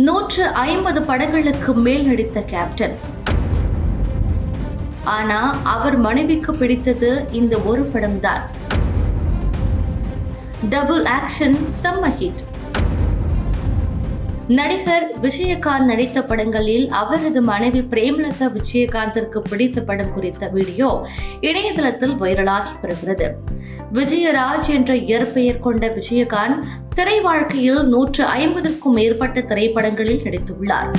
150 படங்களுக்கு மேல் நடித்த கேப்டன். ஆனா அவர் மனைவிக்கு பிடித்தது இந்த ஒரு படம்தான். டபுள் ஆக்ஷன் செம்ம ஹிட். நடிகர் விஜயகாந்த் நடித்த படங்களில் அவரது மனைவி பிரேமலதா விஜயகாந்திற்கு பிடித்த படம் குறித்த வீடியோ இணையதளத்தில் வைரலாகி வருகிறது. விஜயராஜ் என்ற இயற்பெயர் கொண்ட விஜயகாந்த் திரை வாழ்க்கையில் 150க்கும் மேற்பட்ட திரைப்படங்களில் நடித்துள்ளார்.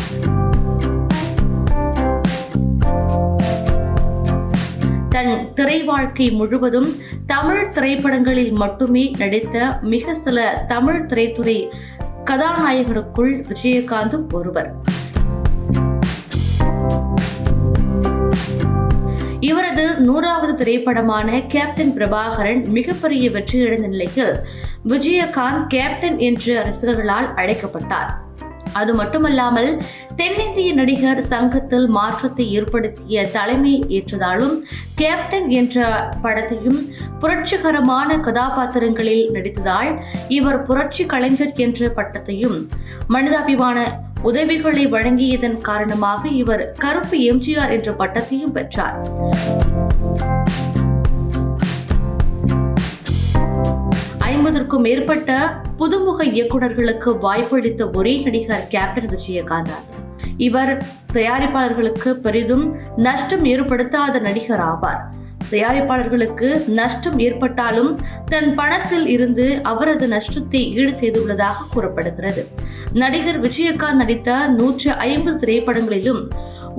தன் திரை வாழ்க்கை முழுவதும் தமிழ் திரைப்படங்களில் மட்டுமே நடித்த மிக சில தமிழ் திரைத்துறை கதாநாயகனுக்குள் விஜயகாந்தும் ஒருவர். இவரது 100வது திரைப்படமான கேப்டன் பிரபாகரன் மிகப்பெரிய வெற்றியடைந்த நிலையில் விஜயகாந்த் கேப்டன் என்று ரசிகர்களால் அழைக்கப்பட்டார். அது மட்டுமல்லாமல் தென்னிந்திய நடிகர் சங்கத்தில் மாற்றத்தை ஏற்படுத்திய தலைமை ஏற்றதாலும் கேப்டன் என்ற படத்தையும் புரட்சிகரமான கதாபாத்திரங்களில் நடித்ததால் இவர் புரட்சி கலைஞர் என்ற பட்டத்தையும் மனிதாபிமான உதவிகளை வழங்கியதன் காரணமாக இவர் கருப்பு எம்ஜிஆர் என்ற பட்டத்தையும் பெற்றார். க்கும் மேற்பட்ட புதுமுக இயக்குநர்களுக்கு வாய்ப்பளித்த ஒரே நடிகர் கேப்டன் விஜயகாந்த். இவர் தயாரிப்பாளர்களுக்கு பெரிதும் நஷ்டம் ஏற்படுத்தாத நடிகர் ஆவார். தயாரிப்பாளர்களுக்கு நஷ்டம் ஏற்பட்டாலும் தன் பணத்தில் இருந்து அவரது நஷ்டத்தை ஈடு செய்துள்ளதாக கூறப்படுகிறது. நடிகர் விஜயகாந்த் நடித்த 150 திரைப்படங்களிலும்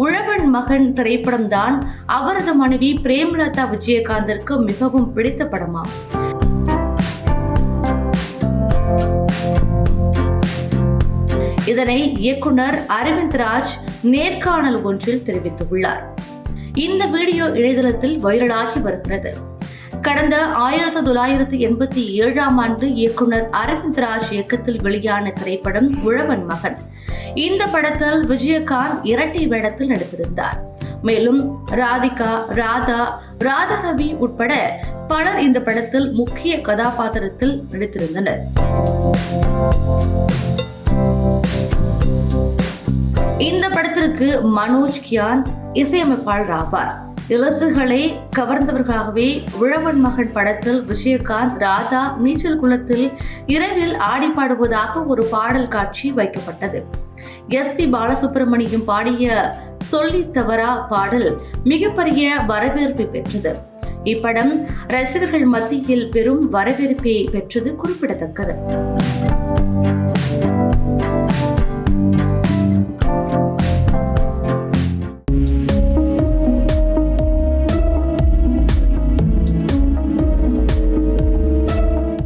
உழவன் மகன் திரைப்படம்தான் அவரது மனைவி பிரேமலதா விஜயகாந்திற்கு மிகவும் பிடித்த படமாகும். இதனை இயக்குனர் அரவிந்த் ராஜ் நேர்காணல் ஒன்றில் தெரிவித்துள்ளார். இந்த வீடியோ இணையதளத்தில் வைரலாகி வருகிறது. கடந்த 1987ஆம் ஆண்டு இயக்குனர் அரவிந்த் ராஜ் இயக்கத்தில் வெளியான திரைப்படம் உழவன் மகன். இந்த படத்தில் விஜயகாந்த் இரட்டை வேடத்தில் நடித்திருந்தார். மேலும் ராதிகா, ராதா ரவி உட்பட பலர் இந்த படத்தில் முக்கிய கதாபாத்திரத்தில் நடித்திருந்தனர். இந்த படத்திற்கு மனோஜ் கியான் இசையமைப்பாளர் ஆவார். இலசுகளை கவர்ந்தவர்களாகவே உழவன் மகன் படத்தில் விஜயகாந்த் ராதா நீச்சல் குளத்தில் இரவில் ஆடி பாடுவதாக ஒரு பாடல் காட்சி வைக்கப்பட்டது. எஸ்.பி. பாலசுப்ரமணியம் பாடிய சொல்லி தவறா பாடல் மிகப்பெரிய வரவேற்பை பெற்றது. இப்படம் ரசிகர்கள் மத்தியில் பெரும் வரவேற்பை பெற்றது குறிப்பிடத்தக்கது.